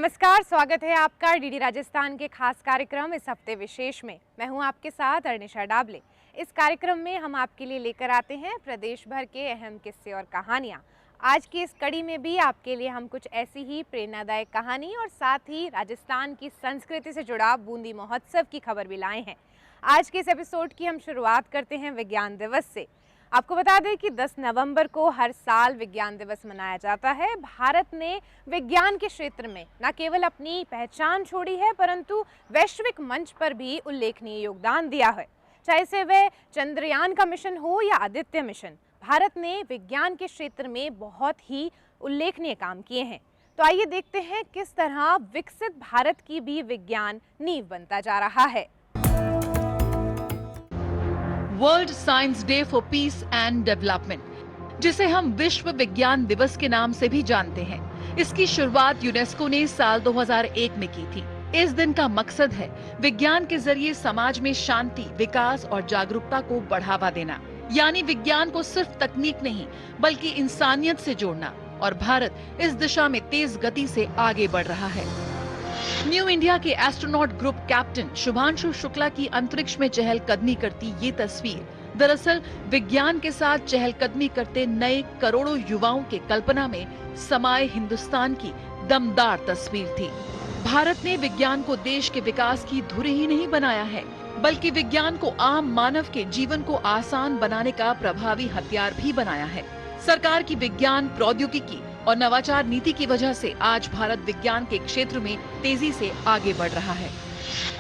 नमस्कार, स्वागत है आपका डीडी राजस्थान के खास कार्यक्रम इस हफ्ते विशेष में। मैं हूं आपके साथ अर्निशा डाबले। इस कार्यक्रम में हम आपके लिए लेकर आते हैं प्रदेश भर के अहम किस्से और कहानियां। आज की इस कड़ी में भी आपके लिए हम कुछ ऐसी ही प्रेरणादायक कहानी और साथ ही राजस्थान की संस्कृति से जुड़ा बूंदी महोत्सव की खबर भी लाए हैं। आज के इस एपिसोड की हम शुरुआत करते हैं विज्ञान दिवस से। आपको बता दें कि 10 नवंबर को हर साल विज्ञान दिवस मनाया जाता है। भारत ने विज्ञान के क्षेत्र में न केवल अपनी पहचान छोड़ी है, परंतु वैश्विक मंच पर भी उल्लेखनीय योगदान दिया है। चाहे से वह चंद्रयान का मिशन हो या आदित्य मिशन, भारत ने विज्ञान के क्षेत्र में बहुत ही उल्लेखनीय काम किए हैं। तो आइए देखते हैं किस तरह विकसित भारत की भी विज्ञान नींव बनता जा रहा है। World science day for piece and development, जिसे हम विश्व विज्ञान दिवस के नाम से भी जानते हैं, इसकी शुरुआत यूनेस्को ने साल 2001 में की थी। इस दिन का मकसद है विज्ञान के जरिए समाज में शांति, विकास और जागरूकता को बढ़ावा देना। यानी विज्ञान को सिर्फ तकनीक नहीं बल्कि इंसानियत से जोड़ना। और भारत इस दिशा में तेज गति से आगे बढ़ रहा है। न्यू इंडिया के astronaut group captain Shubhanshu Shukla की अंतरिक्ष में चहलकदमी करती ये तस्वीर दरअसल विज्ञान के साथ चहलकदमी करते नए करोड़ों युवाओं के कल्पना में समाये हिंदुस्तान की दमदार तस्वीर थी। भारत ने विज्ञान को देश के विकास की धुरी ही नहीं बनाया है, बल्कि विज्ञान को आम मानव के जीवन को आसान बनाने का प्रभावी हथियार भी बनाया है। सरकार की विज्ञान, प्रौद्योगिकी और नवाचार नीति की वजह से आज भारत विज्ञान के क्षेत्र में तेजी से आगे बढ़ रहा है।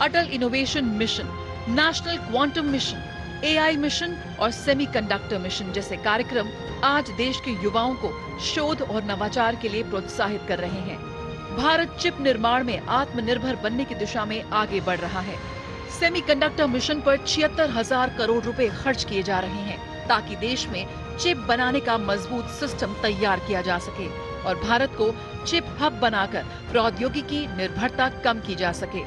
Atal innovation mission, national quantum mission, AI mission और सेमीकंडक्टर मिशन जैसे कार्यक्रम आज देश के युवाओं को शोध और नवाचार के लिए प्रोत्साहित कर रहे हैं। भारत चिप निर्माण में आत्मनिर्भर बनने की दिशा में आगे बढ़ रहा है। सेमीकंडक्टर मिशन पर 76,000 करोड़ रुपए खर्च किए जा रहे हैं ताकि देश में चिप बनाने का मजबूत सिस्टम तैयार किया जा सके और भारत को चिप हब बनाकर प्रौद्योगिकी निर्भरता कम की जा सके।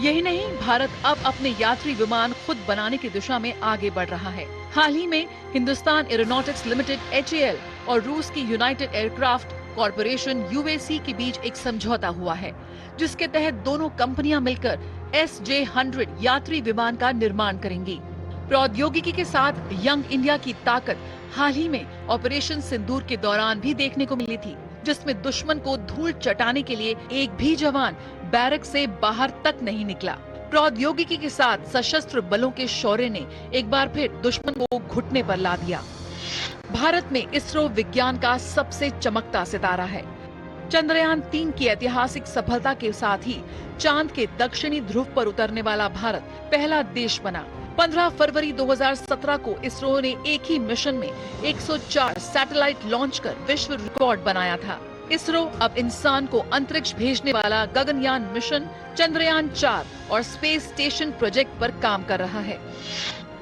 यही नहीं, भारत अब अपने यात्री विमान खुद बनाने की दिशा में आगे बढ़ रहा है। हाल ही में हिंदुस्तान एरोनॉटिक्स लिमिटेड HAL और रूस की यूनाइटेड एयरक्राफ्ट कॉरपोरेशन UAC के बीच एक समझौता हुआ है, जिसके तहत दोनों कंपनियां मिलकर SJ-100 यात्री विमान का निर्माण करेंगी। प्रौद्योगिकी के साथ यंग इंडिया की ताकत हाल ही में ऑपरेशन सिंदूर के दौरान भी देखने को मिली थी, जिसमें दुश्मन को धूल चटाने के लिए एक भी जवान बैरक से बाहर तक नहीं निकला। प्रौद्योगिकी के साथ सशस्त्र बलों के शौर्य ने एक बार फिर दुश्मन को घुटने पर ला दिया। भारत में इसरो विज्ञान का सबसे चमकता सितारा है। चंद्रयान 3 की ऐतिहासिक सफलता के साथ ही चांद के दक्षिणी ध्रुव पर उतरने वाला भारत पहला देश बना। 15 फरवरी 2017 को इसरो ने एक ही मिशन में 104 सैटेलाइट लॉन्च कर विश्व रिकॉर्ड बनाया था। इसरो अब इंसान को अंतरिक्ष भेजने वाला गगनयान मिशन, चंद्रयान 4 और स्पेस स्टेशन प्रोजेक्ट पर काम कर रहा है।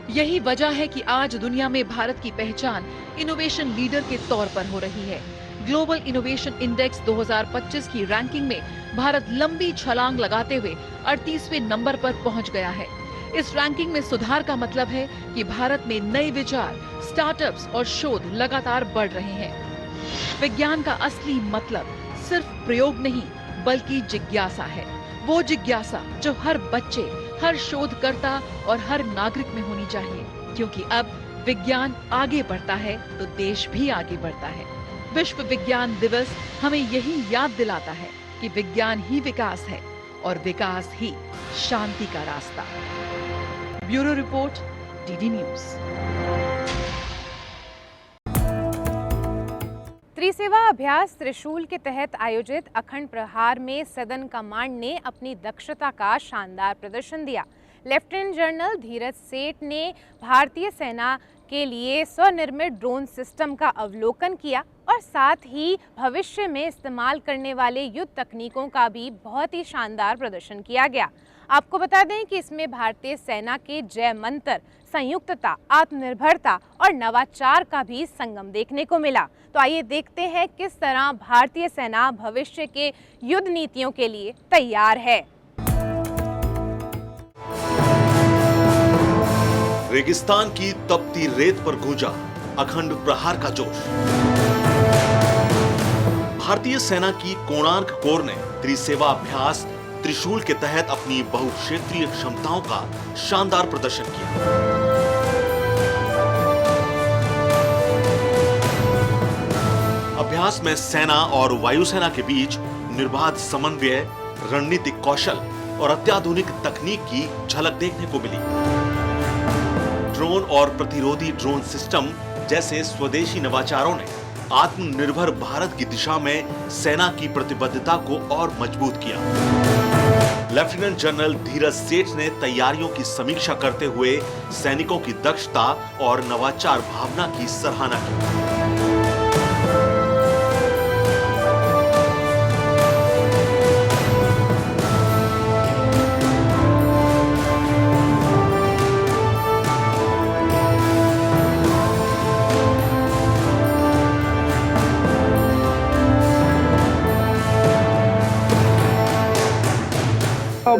यही वजह है कि आज दुनिया में भारत की पहचान इनोवेशन लीडर के तौर पर हो रही है। ग्लोबल इनोवेशन इंडेक्स 2025 की रैंकिंग में भारत लंबी छलांग लगाते हुए 38वें नंबर पर पहुंच गया है। इस रैंकिंग में सुधार का मतलब है कि भारत में नए विचार, स्टार्टअप्स और शोध लगातार बढ़ रहे हैं। विज्ञान का असली मतलब सिर्फ प्रयोग नहीं बल्कि जिज्ञासा है। वो जिज्ञासा जो हर बच्चे, हर शोधकर्ता और हर नागरिक में होनी चाहिए, क्योंकि अब विज्ञान आगे बढ़ता है तो देश भी आगे बढ़ता है। विश्व विज्ञान दिवस हमें यही याद दिलाता है कि विज्ञान ही विकास है और विकास ही शांति का रास्ता। Bureau report, DD news. त्रिसेवा अभ्यास त्रिशूल के तहत आयोजित अखंड प्रहार में सदन कमांड ने अपनी दक्षता का शानदार प्रदर्शन दिया। लेफ्टिनेंट जनरल धीरज सेठ ने भारतीय सेना के लिए स्वनिर्मित ड्रोन सिस्टम का अवलोकन किया और साथ ही भविष्य में इस्तेमाल करने वाले युद्ध तकनीकों का भी बहुत ही शानदार प्रदर्शन किया गया। आपको बता दें कि इसमें भारतीय सेना के जय मंत्र, संयुक्तता, आत्मनिर्भरता और नवाचार का भी संगम देखने को मिला। तो आइए देखते हैं किस तरह भारतीय सेना भविष्य के युद्ध नीतियों के लिए तैयार है। रेगिस्तान की तपती रेत पर गूंजा अखंड प्रहार का जोश। भारतीय सेना की कोणार्क कोर ने त्रिसेवा अभ्यास त्रिशूल के तहत अपनी बहुक्षेत्रीय क्षमताओं का शानदार प्रदर्शन किया। अभ्यास में सेना और वायुसेना के बीच निर्बाध समन्वय, रणनीतिक कौशल और अत्याधुनिक तकनीक की झलक देखने को मिली। ड्रोन और प्रतिरोधी ड्रोन सिस्टम जैसे स्वदेशी नवाचारों ने आत्मनिर्भर भारत की दिशा में सेना की प्रतिबद्धता को और मजबूत किया। लेफ्टिनेंट जनरल धीरज सेठ ने तैयारियों की समीक्षा करते हुए सैनिकों की दक्षता और नवाचार भावना की सराहना की।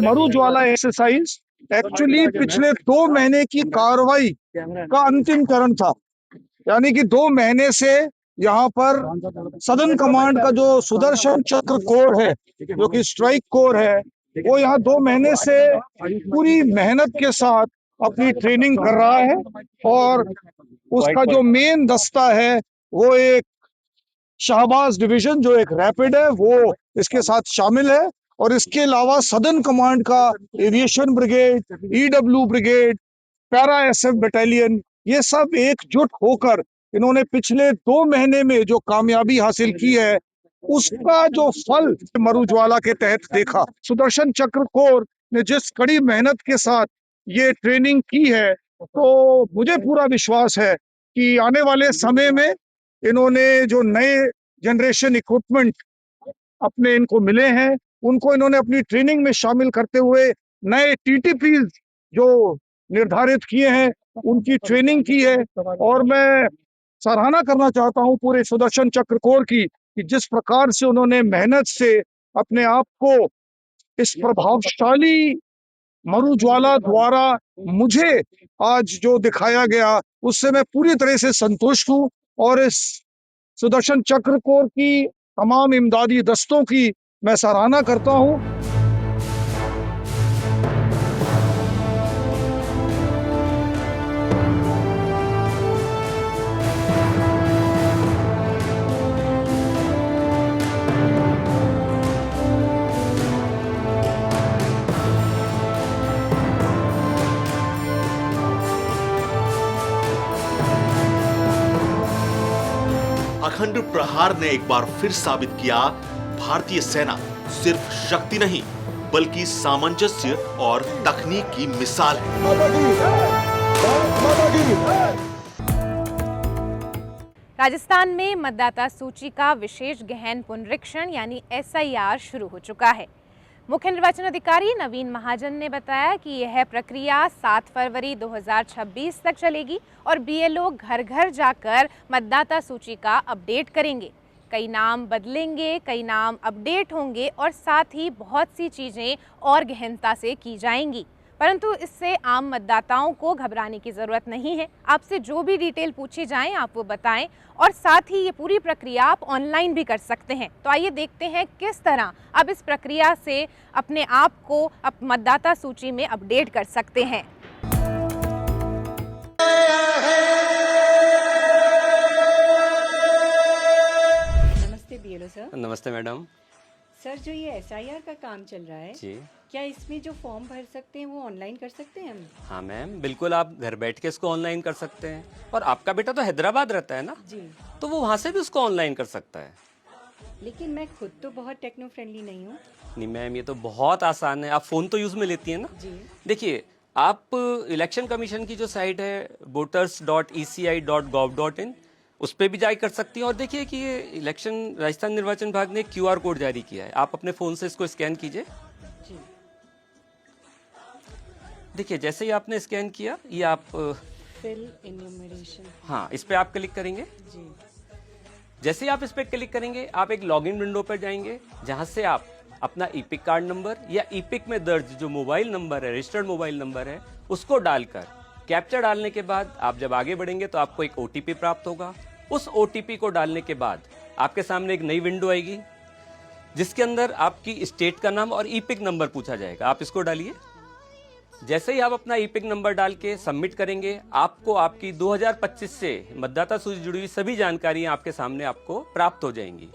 मरु ज्वाला एक्सरसाइज एक्चुअली पिछले 2 महीने की कार्रवाई का अंतिम चरण था। यानी कि 2 महीने से यहाँ पर सदर्न कमांड का जो सुदर्शन चक्र कोर है, जो कि स्ट्राइक कोर है, वो यहाँ 2 महीने से पूरी मेहनत के साथ अपनी ट्रेनिंग कर रहा है। और उसका जो मेन दस्ता है वो एक शाहबाज डिवीजन, जो एक रैपिड है, वो इसके साथ शामिल है। और इसके अलावा सदर्न कमांड का aviation brigade, EW brigade, para SF battalion, ये सब एकजुट होकर इन्होंने पिछले 2 महीने में जो कामयाबी हासिल की है, उसका जो फल मरु ज्वाला के तहत देखा। सुदर्शन चक्र कोर ने जिस कड़ी मेहनत के साथ ये ट्रेनिंग की है, तो मुझे पूरा विश्वास है कि आने वाले समय में इन्होंने जो नए जनरेशन इक्विपमेंट अपने इनको मिले हैं, उनको इन्होंने अपनी ट्रेनिंग में शामिल करते हुए नए टीटीपी जो निर्धारित किए हैं, उनकी ट्रेनिंग की है। और मैं सराहना करना चाहता हूं पूरे सुदर्शन चक्र कोर की, कि जिस प्रकार से उन्होंने मेहनत से अपने आप को इस प्रभावशाली मरु ज्वाला द्वारा मुझे आज जो दिखाया गया, उससे मैं पूरी तरह से संतुष्ट हूं। और इस सुदर्शन चक्र कोर की तमाम इमदादी दस्तों की मैं सराहना करता हूं। अखंड प्रहार ने एक बार फिर साबित किया, भारतीय सेना सिर्फ शक्ति नहीं बल्कि सामंजस्य और तकनीक की मिसाल है। राजस्थान में मतदाता सूची का विशेष गहन पुनरीक्षण यानी SIR शुरू हो चुका है। मुख्य निर्वाचन अधिकारी नवीन महाजन ने बताया कि यह प्रक्रिया 7 फरवरी 2026 तक चलेगी और BLO घर घर जाकर मतदाता सूची का अपडेट करेंगे। कई नाम बदलेंगे, कई नाम अपडेट होंगे और साथ ही बहुत सी चीज़ें और गहनता से की जाएंगी। परंतु इससे आम मतदाताओं को घबराने की ज़रूरत नहीं है। आपसे जो भी डिटेल पूछी जाए आप वो बताएं और साथ ही ये पूरी प्रक्रिया आप ऑनलाइन भी कर सकते हैं। तो आइए देखते हैं किस तरह अब इस प्रक्रिया से अपने आप को मतदाता सूची में अपडेट कर सकते हैं। नमस्ते BLO सर। नमस्ते मैडम। सर, जो ये SIR का काम चल रहा है जी, क्या इसमें जो फॉर्म भर सकते हैं वो ऑनलाइन कर सकते हैं हम? हाँ मैम, बिल्कुल आप घर बैठ के इसको ऑनलाइन कर सकते हैं। और आपका बेटा तो हैदराबाद रहता है ना, जी, तो वो वहाँ से भी उसको ऑनलाइन कर सकता है। लेकिन मैं खुद तो बहुत टेक्नो फ्रेंडली नहीं हूँ। नहीं मैम, ये तो बहुत आसान है। आप फ़ोन तो यूज़ में लेती हैं ना? जी। देखिए, आप इलेक्शन कमीशन की जो साइट है voters.eci.gov.in, उस पर भी जारी कर सकती हैं। और देखिए कि ये इलेक्शन राजस्थान निर्वाचन विभाग ने QR कोड जारी किया है, आप अपने फ़ोन से इसको स्कैन कीजिए। जी। देखिए, जैसे ही आपने स्कैन किया, ये आप फिल इन्यूमरेशन। हाँ, इस पर आप क्लिक करेंगे। जी। जैसे ही आप इस पर क्लिक करेंगे, आप एक लॉगिन विंडो पर जाएंगे, जहां से आप अपना ईपिक कार्ड नंबर या ईपिक में दर्ज जो मोबाइल नंबर है, रजिस्टर्ड मोबाइल नंबर है, उसको डालकर कैप्चा डालने के बाद आप जब आगे बढ़ेंगे तो आपको एक OTP प्राप्त होगा। उस OTP को डालने के बाद आपके सामने एक नई विंडो आएगी जिसके अंदर आपकी स्टेट का नाम और ईपिक नंबर पूछा जाएगा। आप इसको डालिए। जैसे ही आप अपना ईपिक नंबर डाल के सबमिट करेंगे, आपको आपकी 2025 से मतदाता सूची जुड़ी हुई सभी जानकारियां आपके सामने आपको प्राप्त हो जाएंगी।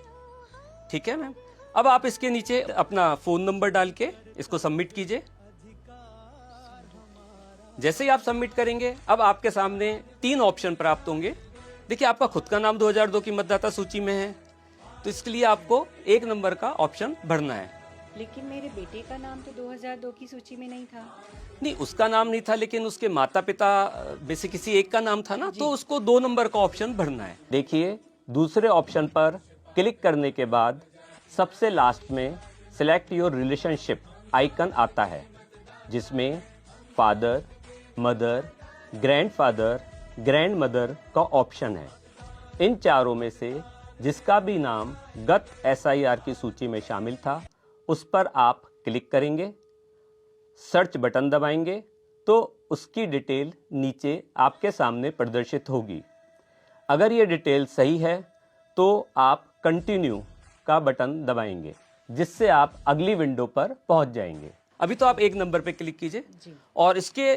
ठीक है मैम। अब आप इसके नीचे अपना फोन नंबर डाल के इसको सबमिट कीजिए। जैसे ही आप सबमिट करेंगे, अब आपके सामने 3 ऑप्शन प्राप्त होंगे। देखिए, आपका खुद का नाम 2002 की मतदाता सूची में है, तो इसके लिए आपको 1 नंबर का ऑप्शन भरना है। लेकिन मेरे बेटे का नाम तो 2002 की सूची में नहीं था। नहीं, उसका नाम नहीं था, लेकिन उसके माता पिता में से किसी एक का नाम था ना, तो उसको 2 नंबर का ऑप्शन भरना है। देखिए, दूसरे ऑप्शन पर क्लिक करने के बाद सबसे लास्ट में सिलेक्ट योर रिलेशनशिप आइकन आता है, जिसमें फादर, मदर, ग्रैंडफादर, ग्रैंडमदर का ऑप्शन है। इन चारों में से जिसका भी नाम गत SIR की सूची में शामिल था, उस पर आप क्लिक करेंगे, सर्च बटन दबाएंगे तो उसकी डिटेल नीचे आपके सामने प्रदर्शित होगी। अगर ये डिटेल सही है तो आप कंटिन्यू का बटन दबाएंगे, जिससे आप अगली विंडो पर पहुंच जाएंगे। अभी तो आप 1 नंबर पे क्लिक कीजिए और इसके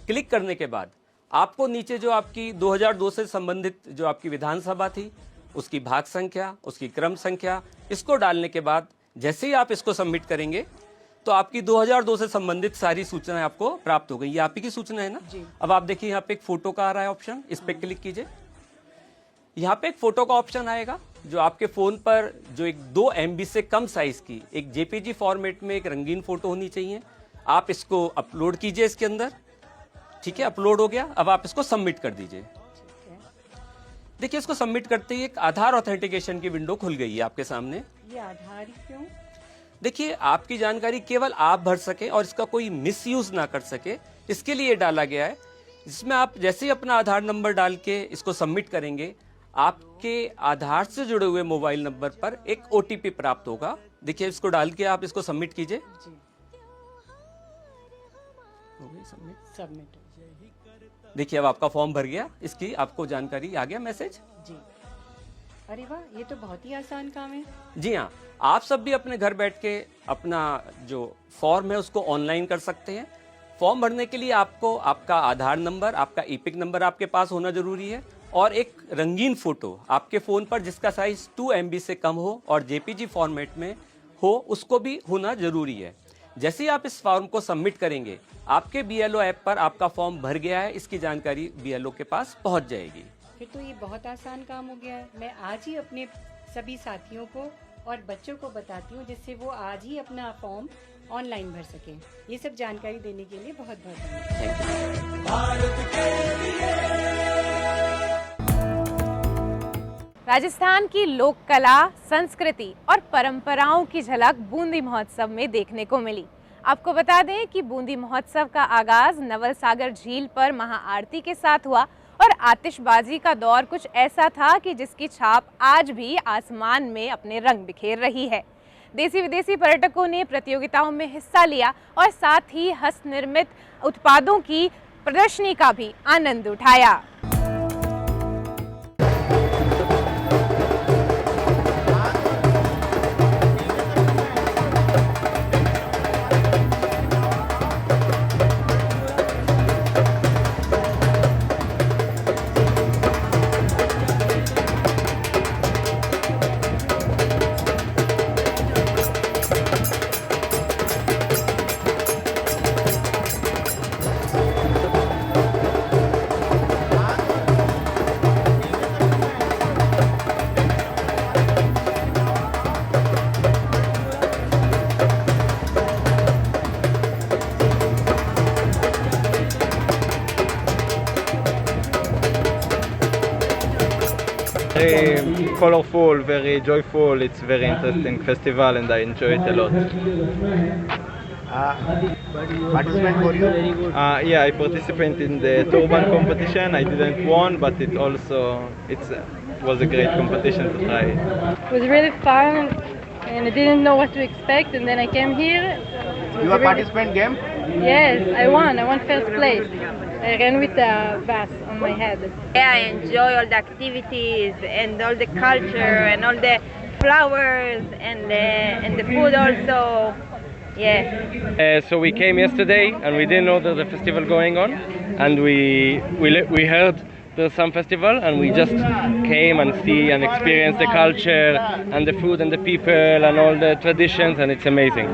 क्लिक करने के बाद आपको नीचे जो आपकी 2002 से संबंधित जो आपकी विधानसभा थी, उसकी भाग संख्या, उसकी क्रम संख्या, इसको डालने के बाद जैसे ही आप इसको सबमिट करेंगे तो आपकी 2002 से संबंधित सारी सूचनाएं आपको प्राप्त हो गई। ये आप ही की सूचना है ना। अब आप देखिए, यहाँ पे एक फोटो का आ रहा है ऑप्शन, इस पे क्लिक कीजिए। यहाँ पे एक फोटो का ऑप्शन आएगा जो आपके फोन पर जो एक 2 MB से कम साइज की एक JPG फॉर्मेट में एक रंगीन फोटो होनी चाहिए। आप इसको अपलोड कीजिए इसके अंदर। ठीक है, अपलोड हो गया। अब आप इसको सबमिट कर दीजिए। देखिए, इसको सबमिट करते ही एक आधार ऑथेंटिकेशन की विंडो खुल गई है आपके सामने। ये आधार क्यों? देखिए, आपकी जानकारी केवल आप भर सके और इसका कोई मिसयूज ना कर सके, इसके लिए डाला गया है। जिसमें आप जैसे ही अपना आधार नंबर डाल के इसको सबमिट करेंगे, आपके आधार से जुड़े हुए मोबाइल नंबर पर एक OTP प्राप्त होगा। देखिए, इसको डाल के आप इसको सबमिट कीजिए। सबमिट। देखिए, अब आपका फॉर्म भर गया, इसकी आपको जानकारी आ गया मैसेज। जी, अरे वाह, ये तो बहुत ही आसान काम है। जी हाँ, आप सब भी अपने घर बैठ के अपना जो फॉर्म है उसको ऑनलाइन कर सकते हैं। फॉर्म भरने के लिए आपको आपका आधार नंबर, आपका ईपिक नंबर आपके पास होना जरूरी है और एक रंगीन फोटो आपके फोन पर जिसका साइज 2 MB से कम हो और JPG फॉर्मेट में हो, उसको भी होना जरूरी है। जैसे ही आप इस फॉर्म को सबमिट करेंगे, आपके BLO ऐप पर आपका फॉर्म भर गया है, इसकी जानकारी BLO के पास पहुंच जाएगी। फिर तो ये बहुत आसान काम हो गया है। मैं आज ही अपने सभी साथियों को और बच्चों को बताती हूँ, जिससे वो आज ही अपना फॉर्म ऑनलाइन भर सकें। ये सब जानकारी देने के लिए बहुत बहुत धन्यवाद। राजस्थान की लोक कला, संस्कृति और परंपराओं की झलक बूंदी महोत्सव में देखने को मिली। आपको बता दें कि बूंदी महोत्सव का आगाज नवल सागर झील पर महाआरती के साथ हुआ और आतिशबाजी का दौर कुछ ऐसा था कि जिसकी छाप आज भी आसमान में अपने रंग बिखेर रही है। देसी विदेशी पर्यटकों ने प्रतियोगिताओं में हिस्सा लिया और साथ ही हस्तनिर्मित उत्पादों की प्रदर्शनी का भी आनंद उठाया। Very colorful, very joyful. It's very interesting festival and I enjoy it a lot. Participant for you? Yeah, I participated in the turban competition. I didn't won, but it was a great competition to try. It was really fun and I didn't know what to expect, and then I came here. You are participant game? Yes, I won first place. I ran with a bus on my head. Yeah, I enjoy all the activities and all the culture and all the flowers and the food also. Yeah. So we came yesterday and we didn't know there was a festival going on, and we heard there's some festival, and we just came and see and experience the culture and the food and the people and all the traditions, and it's amazing.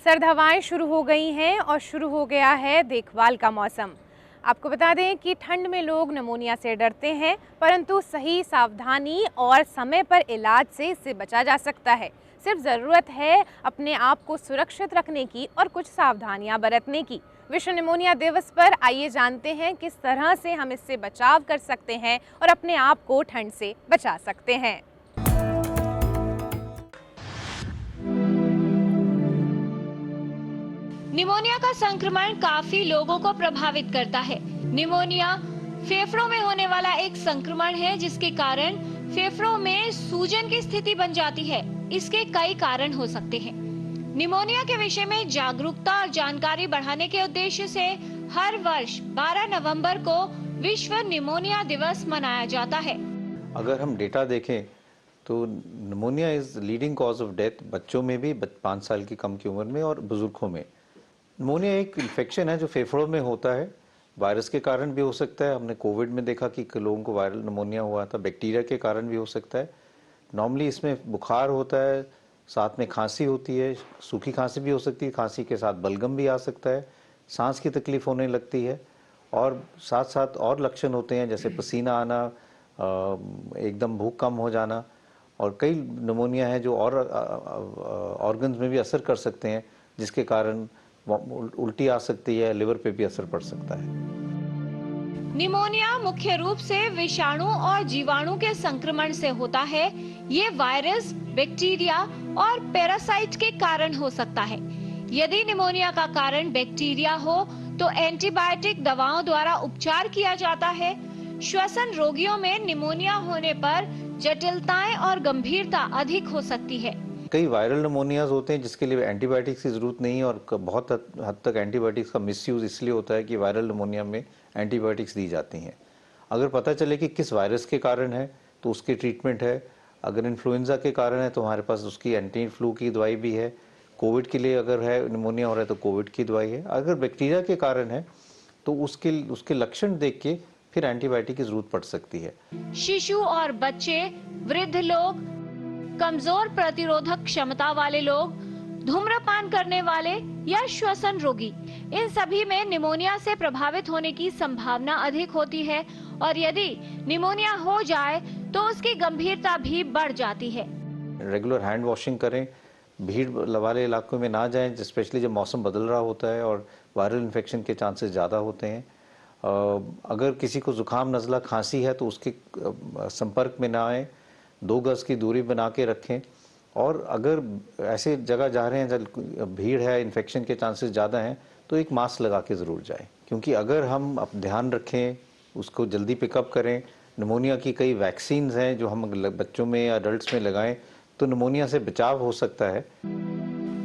सर्द हवाएं शुरू हो गई हैं और शुरू हो गया है देखभाल का मौसम। आपको बता दें कि ठंड में लोग निमोनिया से डरते हैं, परंतु सही सावधानी और समय पर इलाज से इससे बचा जा सकता है। सिर्फ ज़रूरत है अपने आप को सुरक्षित रखने की और कुछ सावधानियां बरतने की। विश्व निमोनिया दिवस पर आइए जानते हैं किस तरह से हम इससे बचाव कर सकते हैं और अपने आप को ठंड से बचा सकते हैं। निमोनिया का संक्रमण काफी लोगों को प्रभावित करता है। निमोनिया फेफड़ों में होने वाला एक संक्रमण है जिसके कारण फेफड़ों में सूजन की स्थिति बन जाती है। इसके कई कारण हो सकते हैं। निमोनिया के विषय में जागरूकता और जानकारी बढ़ाने के उद्देश्य से हर वर्ष 12 नवंबर को विश्व निमोनिया दिवस मनाया जाता है। अगर हम डेटा देखें तो pneumonia is leading cause of death बच्चों में भी 5 साल की कम की उम्र में और बुजुर्गों में। निमोनिया एक इन्फेक्शन है जो फेफड़ों में होता है, वायरस के कारण भी हो सकता है। हमने कोविड में देखा कि लोगों को वायरल निमोनिया हुआ था, बैक्टीरिया के कारण भी हो सकता है। नॉर्मली इसमें बुखार होता है, साथ में खांसी होती है, सूखी खांसी भी हो सकती है, खांसी के साथ बलगम भी आ सकता है, सांस की तकलीफ होने लगती है और साथ साथ और लक्षण होते हैं जैसे पसीना आना, एकदम भूख कम हो जाना, और कई निमोनिया है जो और ऑर्गन्स में भी असर कर सकते हैं जिसके कारण उल्टी आ सकती है, लिवर पे भी असर पड़ सकता है। निमोनिया मुख्य रूप से विषाणु और जीवाणु के संक्रमण से होता है। ये वायरस, बैक्टीरिया और पैरासाइट के कारण हो सकता है। यदि निमोनिया का कारण बैक्टीरिया हो तो एंटीबायोटिक दवाओं द्वारा उपचार किया जाता है। श्वसन रोगियों में निमोनिया होने पर जटिलताएं और गंभीरता अधिक हो सकती है। कई वायरल निमोनियाज होते हैं जिसके लिए एंटीबायोटिक्स की जरूरत नहीं है और बहुत हद तक एंटीबायोटिक्स का मिसयूज इसलिए होता है कि वायरल निमोनिया में एंटीबायोटिक्स दी जाती हैं। अगर पता चले कि किस वायरस के कारण है तो उसकी ट्रीटमेंट है। अगर इन्फ्लुएंजा के कारण है तो हमारे पास उसकी एंटी फ्लू की दवाई भी है। कोविड के लिए अगर है निमोनिया हो रहा है तो कोविड की दवाई है। अगर बैक्टीरिया के कारण है तो उसके लक्षण देख के फिर एंटीबायोटिक की जरूरत पड़ सकती है। शिशु और बच्चे, वृद्ध लोग, कमजोर प्रतिरोधक क्षमता वाले लोग, धूम्रपान करने वाले या श्वसन रोगी, इन सभी में निमोनिया से प्रभावित होने की संभावना अधिक होती है और यदि निमोनिया हो जाए तो उसकी गंभीरता भी बढ़ जाती है। रेगुलर हैंड वॉशिंग करें, भीड़ वाले इलाकों में ना जाएं, स्पेशली जब मौसम बदल रहा होता है और वायरल इन्फेक्शन के चांसेस ज़्यादा होते हैं। अगर किसी को जुकाम, नज़ला, खांसी है तो उसके संपर्क में ना आए, 2 गज की दूरी बना के रखें और अगर ऐसे जगह जा रहे हैं जहाँ भीड़ है, इन्फेक्शन के चांसेस ज़्यादा हैं तो एक मास्क लगा के ज़रूर जाएं, क्योंकि अगर हम ध्यान रखें, उसको जल्दी पिकअप करें। निमोनिया की कई वैक्सीन हैं जो हम बच्चों में या अडल्ट में लगाएं तो निमोनिया से बचाव हो सकता है।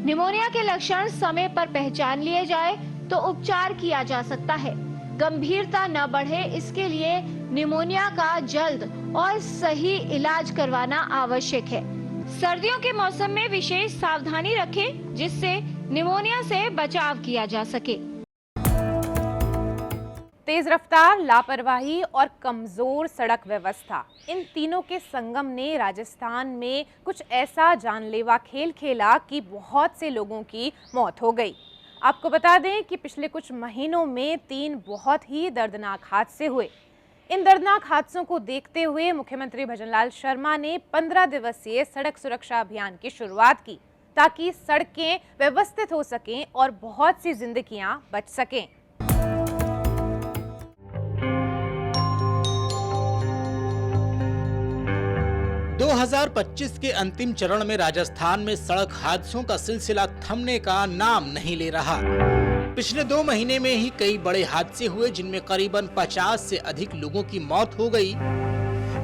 निमोनिया के लक्षण समय पर पहचान लिए जाए तो उपचार किया जा सकता है। गंभीरता न बढ़े इसके लिए निमोनिया का जल्द और सही इलाज करवाना आवश्यक है। सर्दियों के मौसम में विशेष सावधानी रखें जिससे निमोनिया से बचाव किया जा सके। तेज रफ्तार, लापरवाही और कमजोर सड़क व्यवस्था, इन तीनों के संगम ने राजस्थान में कुछ ऐसा जानलेवा खेल खेला कि बहुत से लोगों की मौत हो गई। आपको बता दें कि पिछले कुछ महीनों में 3 बहुत ही दर्दनाक हादसे हुए। इन दर्दनाक हादसों को देखते हुए मुख्यमंत्री भजनलाल शर्मा ने 15 दिवसीय सड़क सुरक्षा अभियान की शुरुआत की, ताकि सड़कें व्यवस्थित हो सकें और बहुत सी जिंदगियां बच सकें। दो 2025 के अंतिम चरण में राजस्थान में सड़क हादसों का सिलसिला थमने का नाम नहीं ले रहा। पिछले 2 महीने में ही कई बड़े हादसे हुए, जिनमें करीबन 50 से अधिक लोगों की मौत हो गई।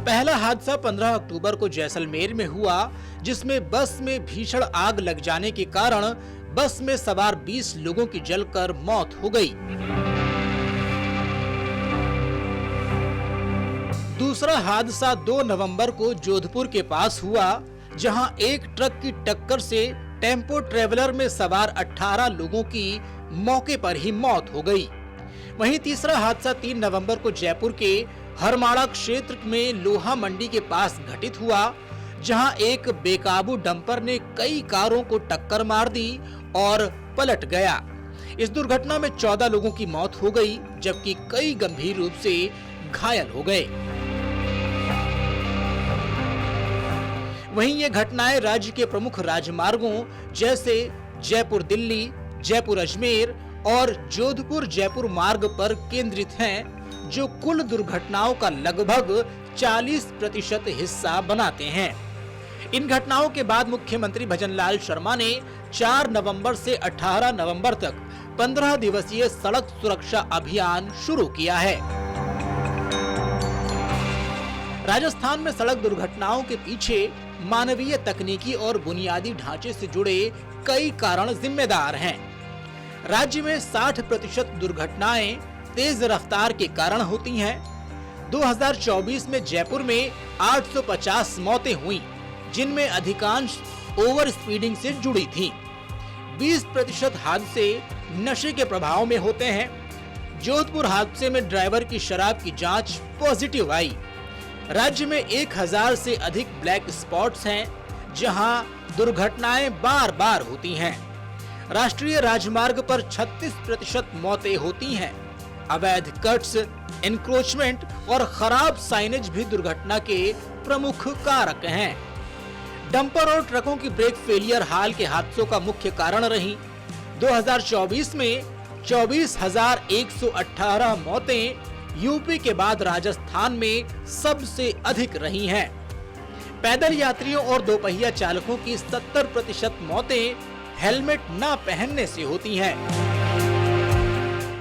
पहला हादसा 15 अक्टूबर को जैसलमेर में हुआ, जिसमें बस में भीषण आग लग जाने के कारण बस में सवार 20 लोगों की जलकर मौत हो गई। दूसरा हादसा 2 नवंबर को जोधपुर के पास हुआ, जहां एक ट्रक की टक्कर से टेम्पो ट्रेवलर में सवार 18 लोगों की मौके पर ही मौत हो गई। वहीं तीसरा हादसा 3 नवंबर को जयपुर के हरमाड़ा क्षेत्र में लोहा मंडी के पास घटित हुआ, जहां एक बेकाबू डंपर ने कई कारों को टक्कर मार दी और पलट गया। इस दुर्घटना में 14 लोगों की मौत हो गई, जबकि कई गंभीर रूप से घायल हो गए। वहीं ये घटनाएं राज्य के प्रमुख राजमार्गों जैसे जयपुर दिल्ली, जयपुर अजमेर और जोधपुर जयपुर मार्ग पर केंद्रित हैं, जो कुल दुर्घटनाओं का लगभग 40% हिस्सा बनाते हैं। इन घटनाओं के बाद मुख्यमंत्री भजनलाल शर्मा ने 4 नवंबर से 18 नवंबर तक 15 दिवसीय सड़क सुरक्षा अभियान शुरू किया है। राजस्थान में सड़क दुर्घटनाओं के पीछे मानवीय, तकनीकी और बुनियादी ढांचे से जुड़े कई कारण जिम्मेदार हैं। राज्य में 60% दुर्घटनाएं तेज रफ्तार के कारण होती हैं। 2024 में जयपुर में 850 मौतें हुई, जिनमें अधिकांश ओवर स्पीडिंग से जुड़ी थीं। 20% हादसे नशे के प्रभाव में होते हैं। जोधपुर हादसे में ड्राइवर की शराब की जांच पॉजिटिव आई। राज्य में 1000 से अधिक ब्लैक स्पॉट्स हैं, जहां दुर्घटनाएं बार बार होती हैं। राष्ट्रीय राजमार्ग पर 36% मौतें होती हैं। अवैध कट्स, एनक्रोचमेंट और खराब साइनेज भी दुर्घटना के प्रमुख कारक हैं। डंपर और ट्रकों की ब्रेक फेलियर हाल के हादसों का मुख्य कारण रही। 2024 में 24,118 मौतें यूपी के बाद राजस्थान में सबसे अधिक रही हैं। पैदल यात्रियों और दोपहिया चालकों की 70% मौतें हेलमेट न पहनने से होती हैं।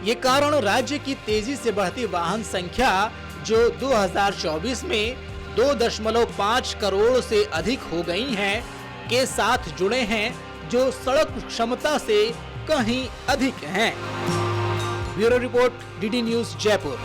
ये कारण राज्य की तेजी से बढ़ती वाहन संख्या, जो 2024 में 2.5 करोड़ से अधिक हो गई हैं, के साथ जुड़े हैं, जो सड़क क्षमता से कहीं अधिक हैं। Bureau report, DD news, Jaipur.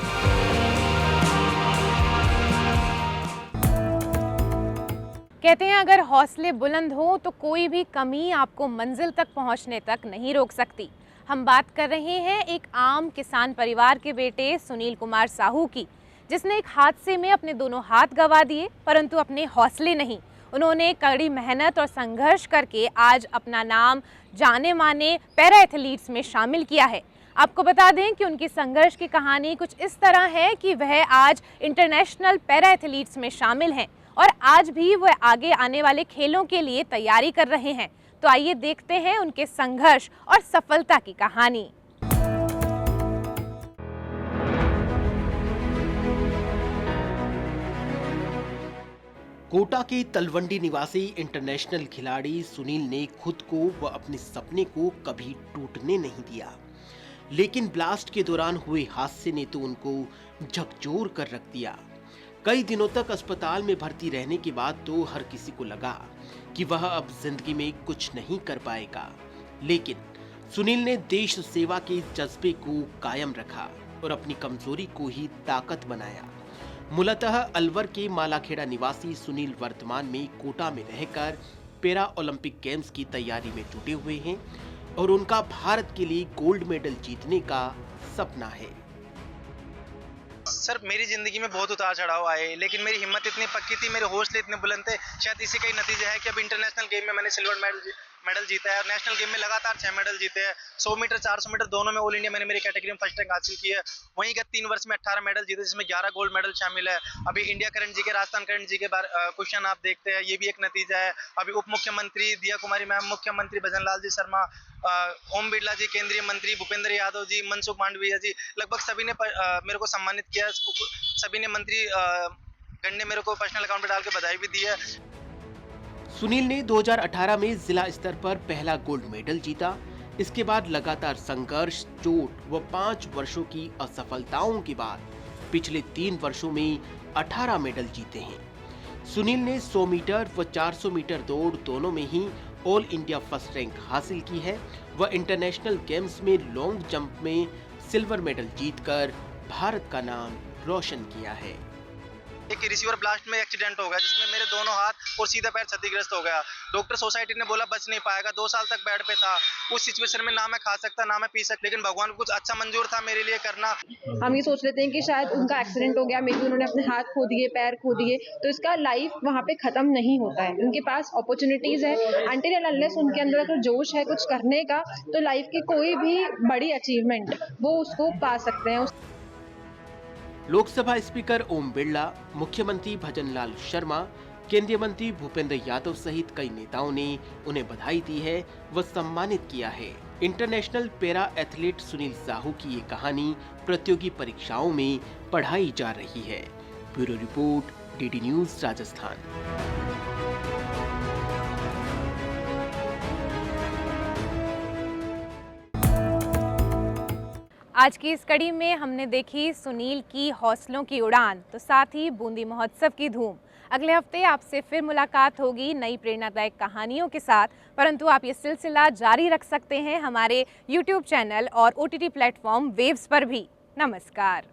कहते हैं अगर हौसले बुलंद हो तो कोई भी कमी आपको मंजिल तक पहुंचने तक नहीं रोक सकती। हम बात कर रहे हैं एक आम किसान परिवार के बेटे सुनील कुमार साहू की, जिसने एक हादसे में अपने दोनों हाथ गंवा दिए, परंतु अपने हौसले नहीं। उन्होंने कड़ी मेहनत और संघर्ष करके आज अपना नाम जाने माने पैरा एथलीट्स में शामिल किया है। आपको बता दें कि उनकी संघर्ष की कहानी कुछ इस तरह है कि वह आज इंटरनेशनल पैरा एथलीट्स में शामिल हैं और आज भी वह आगे आने वाले खेलों के लिए तैयारी कर रहे हैं। तो आइए देखते हैं उनके संघर्ष और सफलता की कहानी। कोटा के तलवंडी निवासी इंटरनेशनल खिलाड़ी सुनील ने खुद को व अपने सपने को कभी टूटने नहीं दिया, लेकिन ब्लास्ट के दौरान हुए हादसे ने तो उनको झकझोर कर रख दिया। कई दिनों तक अस्पताल में भर्ती रहने के बाद तो हर किसी को लगा कि वह अब जिंदगी में कुछ नहीं कर पाएगा, लेकिन सुनील ने देश सेवा के जज्बे को कायम रखा और अपनी कमजोरी को ही ताकत बनाया। मूलतः अलवर के मालाखेड़ा निवासी सुनील वर्तमान में कोटा में रहकर पैरा ओलंपिक गेम्स की तैयारी में जुटे हुए हैं और उनका भारत के लिए गोल्ड मेडल जीतने का सपना है। सर, मेरी जिंदगी में बहुत उतार चढ़ाव आए, लेकिन मेरी हिम्मत इतनी पक्की थी, मेरे हौसले इतने बुलंद थे। शायद इसी का ही नतीजा है कि अब इंटरनेशनल गेम में मैंने सिल्वर मेडल मेडल जीता है। नेशनल गेम में लगातार 6 मेडल जीते हैं। 100 मीटर 400 मीटर दोनों में ऑल इंडिया मैंने मेरी कैटेगरी में फर्स्ट रैंक हासिल की है। वहीं गत 3 वर्ष में 18 मेडल जीते, जिसमें 11 गोल्ड मेडल शामिल है। अभी इंडिया करंट जी के, राजस्थान करंट जी के क्वेश्चन आप देखते हैं, ये भी एक नतीजा है। अभी उप मुख्यमंत्री दिया कुमारी मैम, मुख्यमंत्री भजन लाल जी शर्मा, ओम बिरला जी, केंद्रीय मंत्री भूपेंद्र यादव जी, मनसुख मांडविया जी, लगभग सभी ने मेरे को सम्मानित किया। सभी ने मंत्री गण ने मेरे को पर्सनल अकाउंट पे डाल के बधाई भी दी है। सुनील ने 2018 में जिला स्तर पर पहला गोल्ड मेडल जीता। इसके बाद लगातार संघर्ष, चोट व 5 वर्षों की असफलताओं के बाद पिछले 3 वर्षों में 18 मेडल जीते हैं। सुनील ने 100 मीटर व 400 मीटर दौड़ दोनों में ही ऑल इंडिया फर्स्ट रैंक हासिल की है। वह इंटरनेशनल गेम्स में लॉन्ग जंप में सिल्वर मेडल जीतकर भारत का नाम रोशन किया है। एक रिसीवर ब्लास्ट में एक्सीडेंट हो गया, जिसमें मेरे दोनों हाथ और सीधा पैर क्षतिग्रस्त हो गया। डॉक्टर सोसाइटी ने बोला बच नहीं पाएगा, 2 साल तक बेड पे था। उस सिचुएशन में ना मैं खा सकता ना मैं पी सकता, लेकिन भगवान को कुछ अच्छा मंजूर था मेरे लिए करना। हम ये सोच लेते हैं कि शायद उनका एक्सीडेंट हो गया, मे बी उन्होंने अपने हाथ खो दिए, पैर खो दिए, तो इसका लाइफ वहाँ पे खत्म नहीं होता है। उनके पास अपॉर्चुनिटीज है, अनटिल एंड अनलेस उनके अंदर अगर जोश है कुछ करने का, तो लाइफ की कोई भी बड़ी अचीवमेंट वो उसको पा सकते हैं। लोकसभा स्पीकर ओम बिरला, मुख्यमंत्री भजन लाल शर्मा, केंद्रीय मंत्री भूपेंद्र यादव सहित कई नेताओं ने उन्हें बधाई दी है व सम्मानित किया है। International para athlete Sunil Sahu की ये कहानी प्रतियोगी परीक्षाओं में पढ़ाई जा रही है। Bureau report, DD news, Rajasthan. आज की इस कड़ी में हमने देखी सुनील की हौसलों की उड़ान, तो साथ ही बूंदी महोत्सव की धूम। अगले हफ्ते आपसे फिर मुलाकात होगी नई प्रेरणादायक कहानियों के साथ, परंतु आप ये सिलसिला जारी रख सकते हैं हमारे YouTube चैनल और OTT प्लेटफॉर्म वेव्स पर भी। नमस्कार।